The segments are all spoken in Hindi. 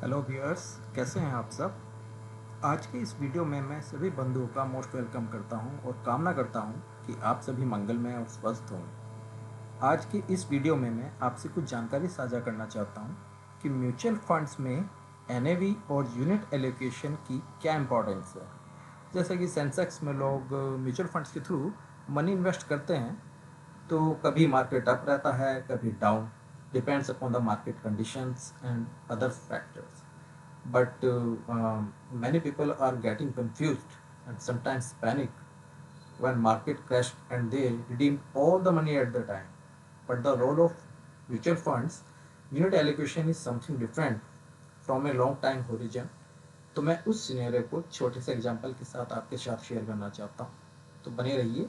हेलो व्यूअर्स, कैसे हैं आप सब। आज की इस वीडियो में मैं सभी बंधुओं का मोस्ट वेलकम करता हूं और कामना करता हूं कि आप सभी मंगलमय और स्वस्थ हों। आज की इस वीडियो में मैं आपसे कुछ जानकारी साझा करना चाहता हूं कि म्यूचुअल फंड्स में एनएवी और यूनिट एलोकेशन की क्या इंपॉर्टेंस है। जैसे कि सेंसेक्स में लोग म्यूचुअल फंड्स के थ्रू मनी इन्वेस्ट करते हैं, तो कभी मार्केट अप रहता है, कभी down, depends upon the market conditions and other factors. But many people are getting confused and sometimes panic when market crashed and they redeemed all the money at the time. But the role of mutual funds, unit allocation is something different from a long time horizon. तो मैं उस सिनेरियो को छोटे से एग्जांपल के साथ आपके साथ शेयर करना चाहता हूँ, तो बने रहिए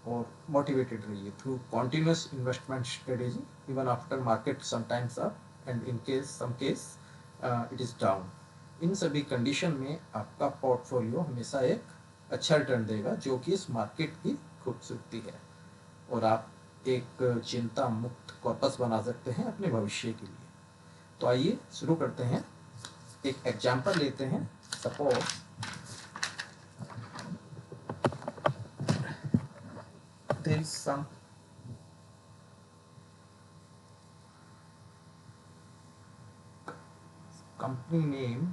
और मोटिवेटेड रहिए through continuous investment strategy even after market sometimes up and in case some case it is down. इन सभी कंडीशन में आपका पोर्टफोलियो हमेशा एक अच्छा रिटर्न देगा, जो कि इस मार्केट की खूबसूरती है, और आप एक चिंता मुक्त कॉर्पस बना सकते हैं अपने भविष्य के लिए. तो आइए शुरू करते हैं. एक एग्जांपल लेते हैं. Suppose there is some company name.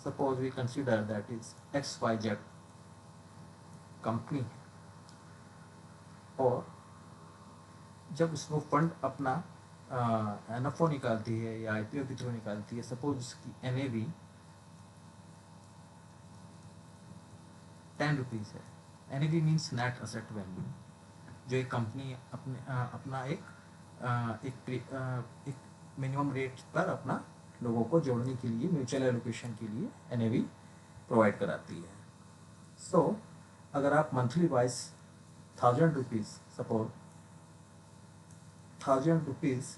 Suppose we consider that is XYZ company, और जब उसको फंड अपना एनएफओ निकालती है या आईपीओ के थ्रू निकालती है, सपोज उसकी एनएवी 10 रुपीज़ है. NAV means net asset value, जो एक कंपनी अपना एक मिनिमम रेट पर अपना लोगों को जोड़ने के लिए, म्यूचुअल एलोकेशन के लिए एनएवी प्रोवाइड कराती है. सो अगर आप monthly wise 1000 rupees, suppose 1000 rupees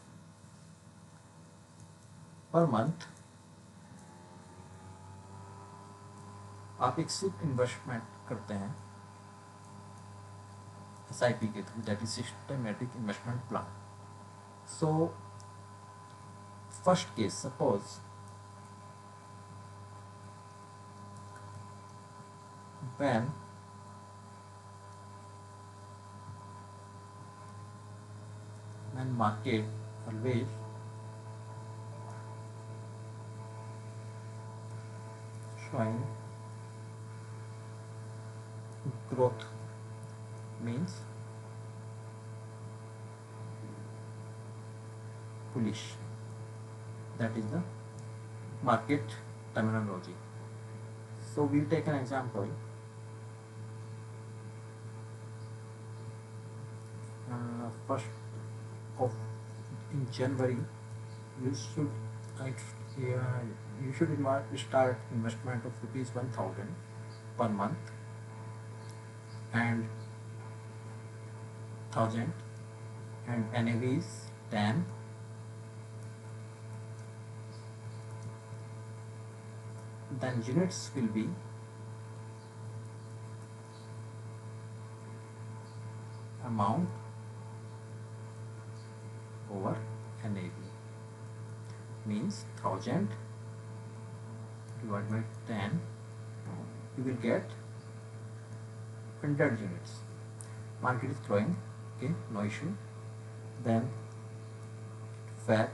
per month आप एक सिप इन्वेस्टमेंट करते हैं एसआईपी के through, that is systematic investment plan. So first case, suppose when market always showing growth, means bullish, that is the market terminology. So we'll take an example. First of in January, you should start investment of rupees 1000 per month and 1000, and NAV is 10. Then units will be amount over NAV, means 1000 divided by 10, you will get 100 units. Market is growing, okay, no issue. Then Fab,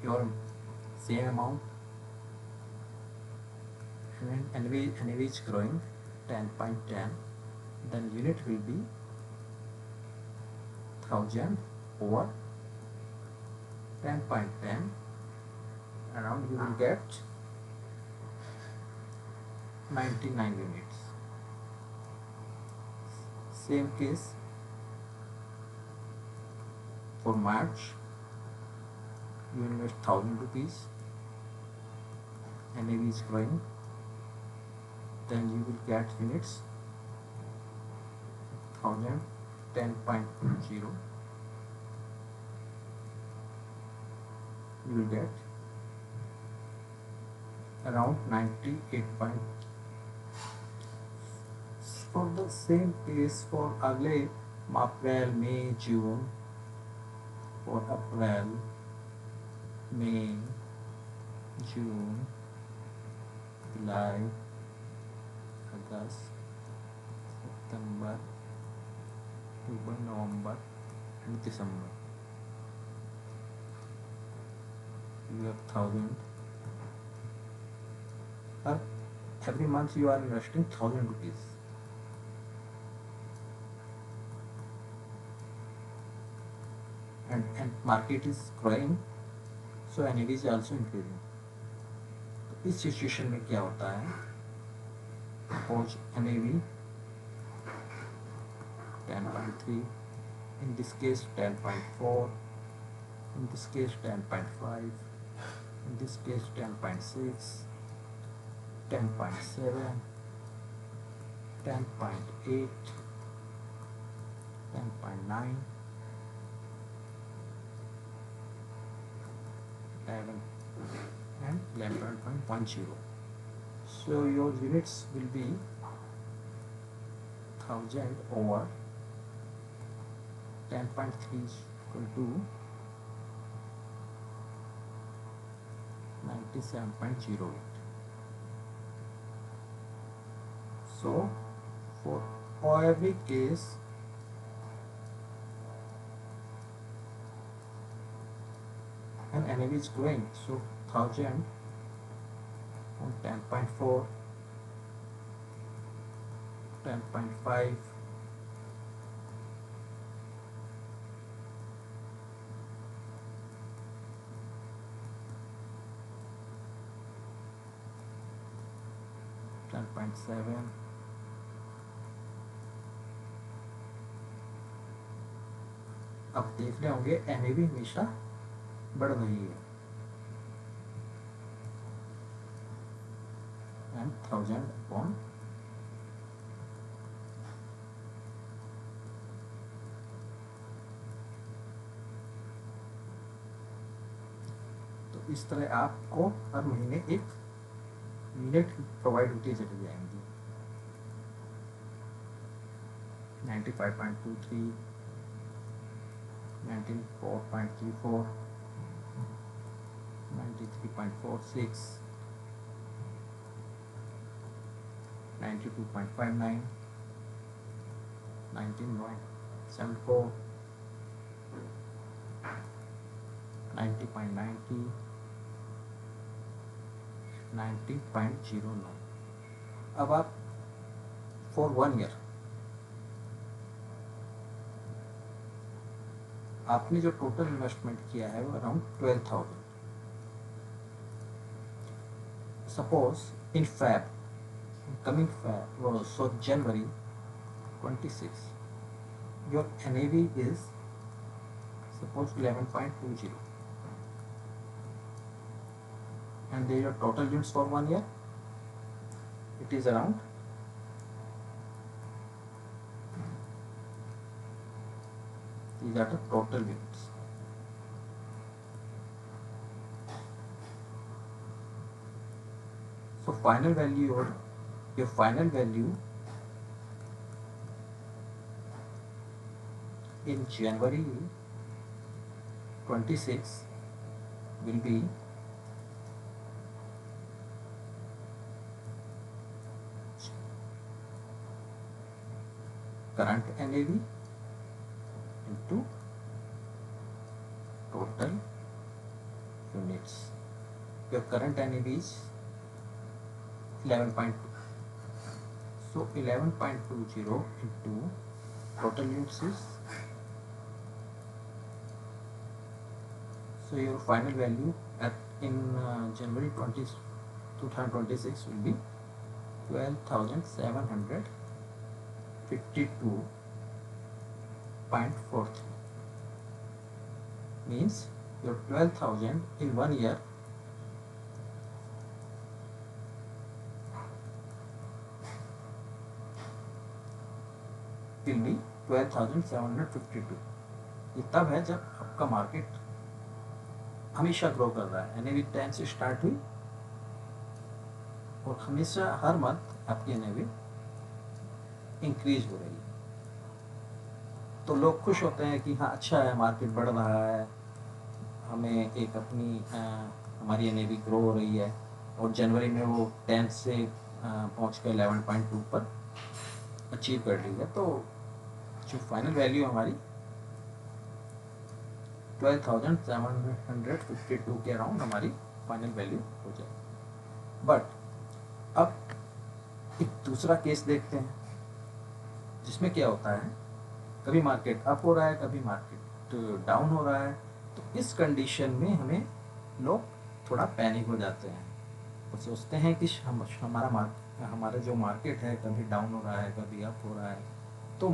your same amount, and NAV is growing 10.10, then unit will be 1000 over 10.10, around you will get 99 units. Same case for March, you invest 1000 rupees, NAV is growing, then you will get units 1000, 10.20, you will get around 98. For the same case for अगले April, May, June, for April, May, June, July, August, September, October, November, and December. You have 1000. Every month you are investing 1000 rupees. And market is growing, so NAV is also increasing. तो इस सिचुएशन में क्या होता है, suppose NAV 10.3, in this case 10.4, in this case 10.5, in this case 10.6, 10.7, 10.8, 10.9, 11 and 11.10. So your units will be 1000 over 10.3 is equal to 97.08. So for every case and NAV is growing, so 1000 on 10.4, 10.5, 10.7, अब देख रहे होंगे NAV हमेशा बढ़ रही है, and 1000 upon तो इस तरह आपको हर महीने एक यूनिट प्रोवाइड होती चली जाएंगी. 95.23, 94.34, 93.46, 92.59, 19.74, 90.90, 90.09. अब आप फॉर 1 ईयर आपने जो टोटल इन्वेस्टमेंट किया है वो around 12,000. Suppose in Feb, coming Feb, so January 26, your NAV is suppose 11.20, and there are total units for 1 year. It is around 'These are the total units. So final value, or your final value in January 26 will be current NAV into total units. Your current NAV is 11.2. So 11.20 into total units is, so your final value in January 2026 will be 12,752.43. Means your 12,000 in 1 year will be 12,752. ये तब है जब आपका मार्केट हमेशा ग्रो कर रहा है. NAV 10 से स्टार्ट हुई और हमेशा हर मंथ आपकी NAV इंक्रीज हो रही है. तो लोग खुश होते हैं कि हाँ अच्छा है, मार्केट बढ़ रहा है, हमें एक अपनी हमारी एनएवी ग्रो हो रही है। और जनवरी में वो 10 से पहुँच कर 11.2 पर अचीव कर रही है। तो जो फाइनल वैल्यू हमारी 12,752 के अराउंड हमारी फाइनल वैल्यू हो जाए। बट अब एक दूसरा केस देखते हैं जिसमें क्या होता है, कभी मार्केट अप हो रहा है, कभी मार्केट डाउन हो रहा है। तो इस कंडीशन में हमें लोग थोड़ा पैनिक हो जाते हैं, वो सोचते हैं कि हमारा जो मार्केट है कभी डाउन हो रहा है, कभी अप हो रहा है। तो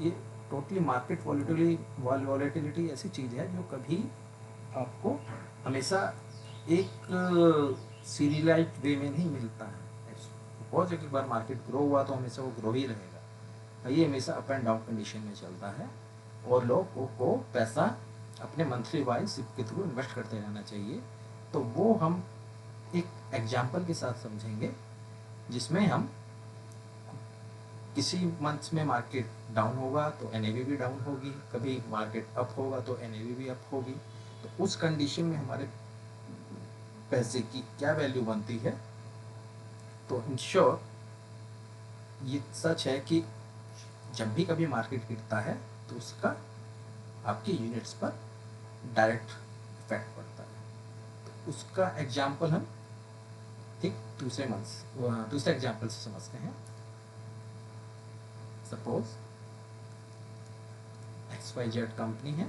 ये टोटली मार्केट वॉलेटिलिटी ऐसी चीज़ है जो कभी आपको हमेशा एक सीरियलाइज्ड वे में नहीं मिलता है। सपोज एक बार मार्केट ग्रो हुआ तो हमेशा वो ग्रो ही रहेगा, ये हमेशा अप एंड डाउन कंडीशन में चलता है। और लोगों को पैसा अपने मंथली वाइज सिप के थ्रू इन्वेस्ट करते रहना चाहिए। तो वो हम एक एग्जाम्पल के साथ समझेंगे, जिसमें हम किसी मंथ्स में मार्केट डाउन होगा तो एनएवी भी डाउन होगी, कभी मार्केट अप होगा तो एनएवी भी अप होगी। तो उस कंडीशन में हमारे पैसे की क्या वैल्यू बनती है। तो इन शॉर्ट ये सच है कि जब भी कभी मार्केट गिरता है तो उसका आपकी यूनिट्स पर डायरेक्ट इफेक्ट पड़ता है। तो उसका एग्जाम्पल हम एक दूसरे एग्जाम्पल से समझते हैं। सपोज XYZ कंपनी है,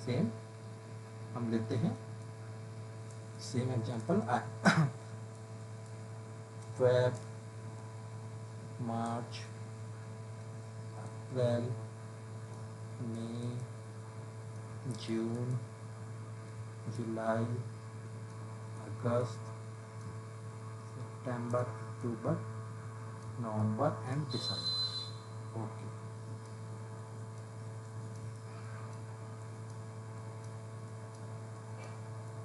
सेम हम लेते हैं same example Feb, March, April, May, June, July, August, September, October, November and December. Okay,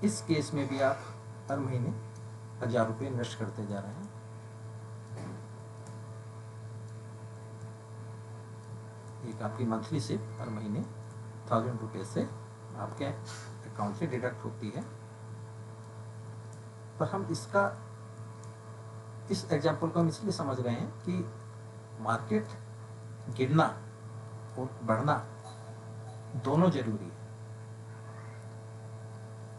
इस केस में भी आप हर महीने 1,000 रुपये इन्वेस्ट करते जा रहे हैं। एक आपकी मंथली सिप हर महीने 1,000 रुपये से आपके अकाउंट से डिडक्ट होती है। पर हम इस एग्जाम्पल को हम इसलिए समझ रहे हैं कि मार्केट गिरना और बढ़ना दोनों जरूरी है।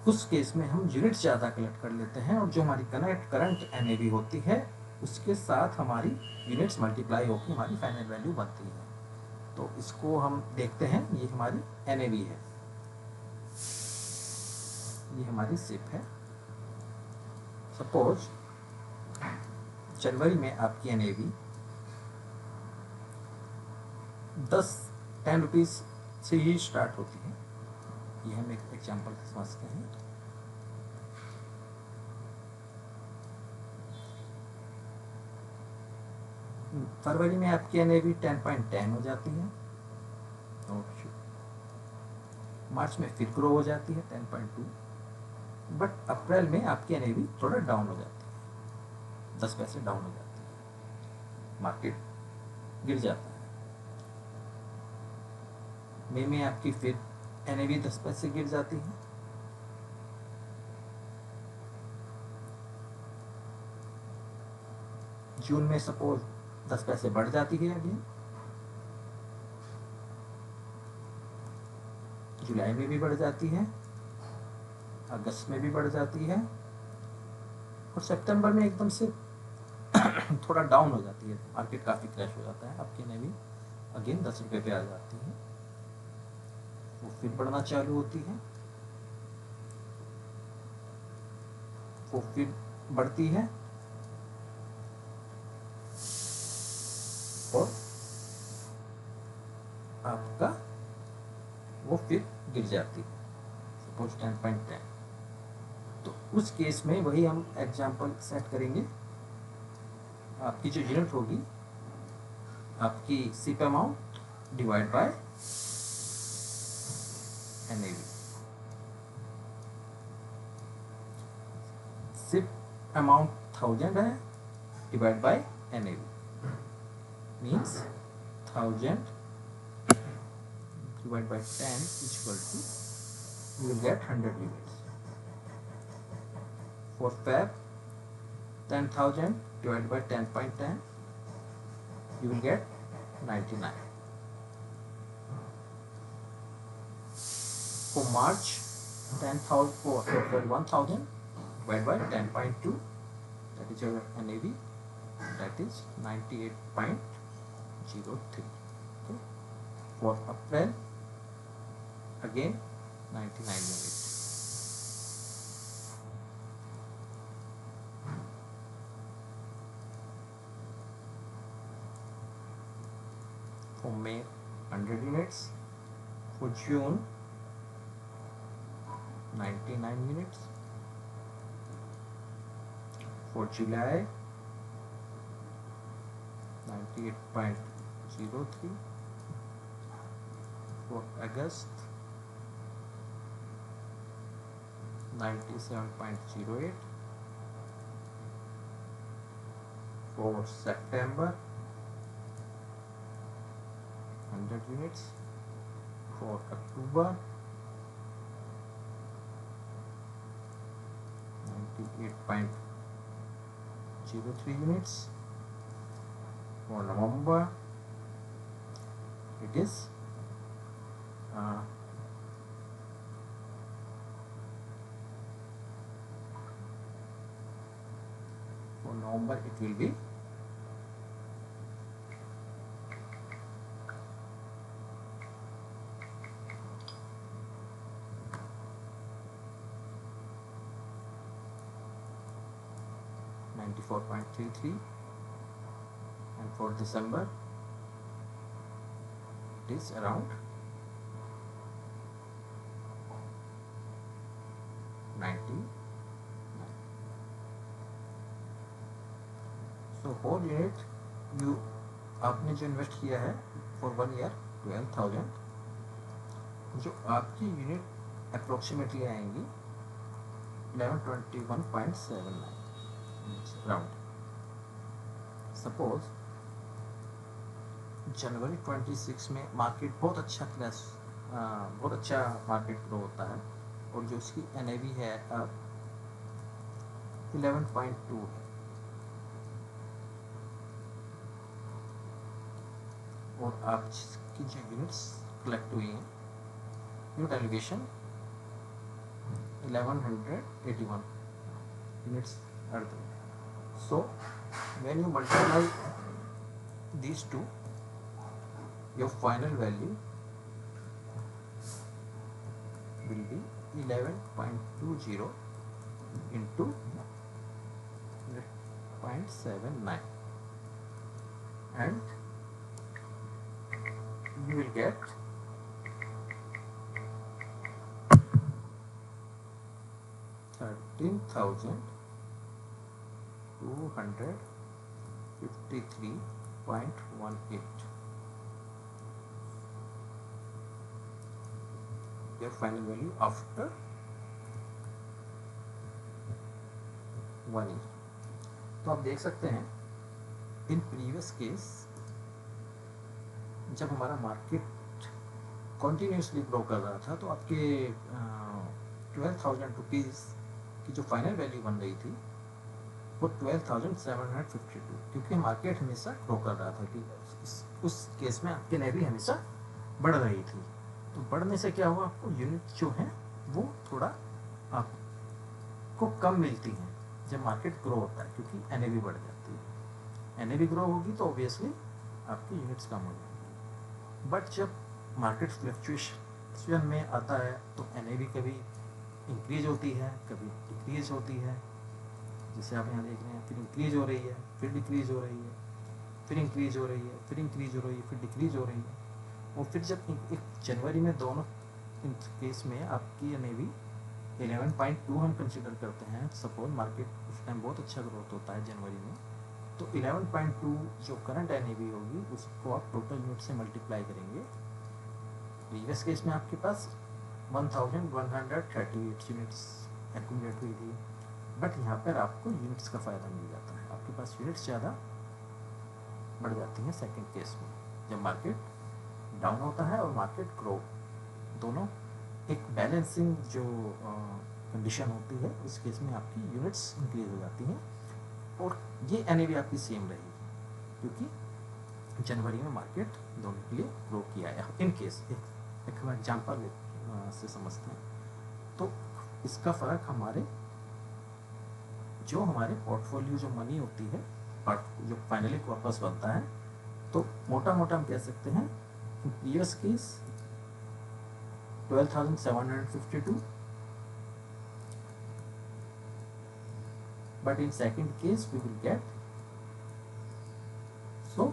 उस केस में हम यूनिट ज़्यादा कलेक्ट कर लेते हैं और जो हमारी करंट एनएवी होती है उसके साथ हमारी यूनिट्स मल्टीप्लाई होकर हमारी फाइनल वैल्यू बनती है। तो इसको हम देखते हैं, ये हमारी एनएवी है, ये हमारी सिप है। सपोज जनवरी में आपकी एनएवी 10 रुपीज़ से ही स्टार्ट होती है। ये हम एक एग्जाम्पल समझते हैं। फरवरी में आपकी एनएवी 10.10 हो जाती है और मार्च में फिर ग्रो हो जाती है 10.2। बट अप्रैल में आपकी एनएवी थोड़ा डाउन हो जाती है, 10 पैसे डाउन हो जाती है, मार्केट गिर जाता है। मई में आपकी फिर एनएवी 10 पैसे गिर जाती है। जून में सपोज 10 पैसे बढ़ जाती है अगेन। जुलाई में भी बढ़ जाती है, अगस्त में भी बढ़ जाती है और सितंबर में एकदम से थोड़ा डाउन हो जाती है, मार्केट काफ़ी क्रैश हो जाता है, आपकी एनएवी अगेन 10 रुपये पे आ जाती है। वो फिर बढ़ना चालू होती है, वो फिर बढ़ती है और आपका वो फिर गिर जाती है, सपोज 10.10। तो उस केस में वही हम एग्जाम्पल सेट करेंगे। आपकी जो यूनिट होगी, आपकी SIP amount divide by NAV. SIP amount 1000 है, divide by NAV means 1000 divided by 10 equal to, you will get 100 units. For Feb, 10,000 divided by 10.10, you will get 99. For March, 10,000 for 1,000 divided by 10.2, that is your NAV, that is 98.03. Okay. For April, again 99 units. For May, 100 units. For June, 99 units. For July, 98.03. For August, 97.08. For September, 100 units. For October, 98.03 units. For November, it is for November it will be 94.33, and for December it is around 99. So whole unit you आपने जो इन्वेस्ट किया है फॉर 1 ईयर 12,000, जो आपकी यूनिट अप्रोक्सीमेटली आएंगी 1121.79 राउंड. सपोज जनवरी 26 में मार्केट बहुत अच्छा बहुत अच्छा मार्केट ग्रो होता है, और जो उसकी NAV है अब 11.2 है, और आपकी जो यूनिट्स कलेक्ट हुई हैं, unit allocation 1181 units are there. So when you multiply these two, your final value will be 11.20 into 0.79, and you will get 13,253.18. Your final value after 1 year. तो आप देख सकते हैं इन प्रीवियस केस जब हमारा मार्केट कॉन्टिन्यूसली ग्रो कर रहा था, तो आपके 12,000 रुपीज़ की जो फाइनल वैल्यू बन रही थी वो 12,752, क्योंकि मार्केट हमेशा ग्रो कर रहा था कि उस केस में आपकी NAV हमेशा बढ़ रही थी. तो बढ़ने से क्या हुआ, आपको यूनिट जो है वो थोड़ा आपको कम मिलती हैं जब मार्केट ग्रो होता है, क्योंकि NAV बढ़ जाती है. NAV ग्रो होगी तो ऑब्वियसली आपकी यूनिट्स कम हो जाएंगी. बट जब मार्केट फ्लक्चुएशन में आता है तो NAV कभी इंक्रीज होती है, कभी डिक्रीज होती है, जैसे आप यहाँ देख रहे हैं. फिर इंक्रीज हो रही है, फिर डिक्रीज हो रही है, फिर इंक्रीज हो रही है, फिर इंक्रीज हो रही है, फिर डिक्रीज हो रही है. और फिर जब एक जनवरी में दोनों केस में आपकी NAV 11.2 हम कंसिडर करते हैं, सपोज मार्केट उस टाइम बहुत अच्छा ग्रोथ होता है जनवरी में, तो 11.2 जो करंट NAV होगी उसको आप टोटल यूनिट से मल्टीप्लाई करेंगे. प्रीवियस केस में आपके पास 1138 यूनिट्स एक्यूमुलेट हुई थी, बट यहाँ पर आपको यूनिट्स का फ़ायदा मिल जाता है. आपके पास यूनिट्स ज़्यादा बढ़ जाती हैं सेकंड केस में, जब मार्केट डाउन होता है और मार्केट ग्रो दोनों एक बैलेंसिंग जो कंडीशन होती है, उस केस में आपकी यूनिट्स इंक्रीज हो जाती हैं और ये NAV आपकी सेम रहेगी, क्योंकि जनवरी में मार्केट दोनों के लिए ग्रो किया है। इन केस एक हम एग्जाम्पल से समझते हैं, तो इसका फ़र्क हमारे पोर्टफोलियो जो मनी होती है, जो फाइनली कॉर्पस बनता है, तो मोटा मोटा हम कह सकते हैं in previous case 12,752, but in second case we will get so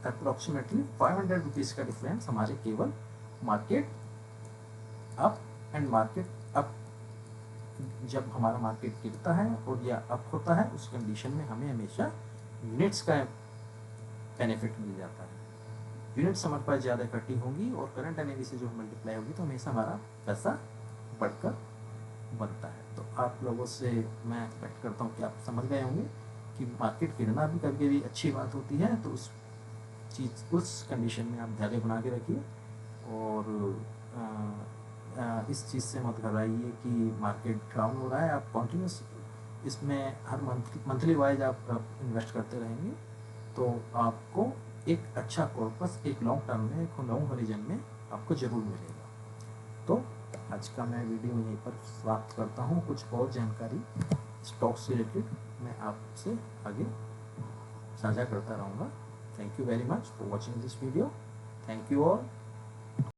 approximately 500 rupees का डिफरेंस हमारे केवल market up and market up, जब हमारा मार्केट गिरता है और या अप होता है, उस कंडीशन में हमें हमेशा यूनिट्स का बेनिफिट मिल जाता है। यूनिट्स हमारे पास ज़्यादा इकट्ठी होंगी और करंट NAV से जो मल्टीप्लाई होगी, तो हमेशा हमारा पैसा बढ़कर बनता है। तो आप लोगों से मैं एक्सपेक्ट करता हूँ कि आप समझ गए होंगे कि मार्केट गिरना भी कभी कभी अच्छी बात होती है, तो उस कंडीशन में आप धैर्य बना के रखिए और इस चीज़ से मत घबराइए कि मार्केट डाउन हो रहा है। आप कॉन्टिन्यूस इसमें हर मंथली वाइज आप इन्वेस्ट करते रहेंगे, तो आपको एक अच्छा कॉर्पस एक लॉन्ग टर्म में, एक लॉन्ग हॉरिजन में आपको ज़रूर मिलेगा। तो आज का मैं वीडियो यहीं पर समाप्त करता हूँ। कुछ और जानकारी स्टॉक्स से रिलेटेड मैं आपसे आगे साझा करता रहूँगा। Thank you very much for watching this video. Thank you all.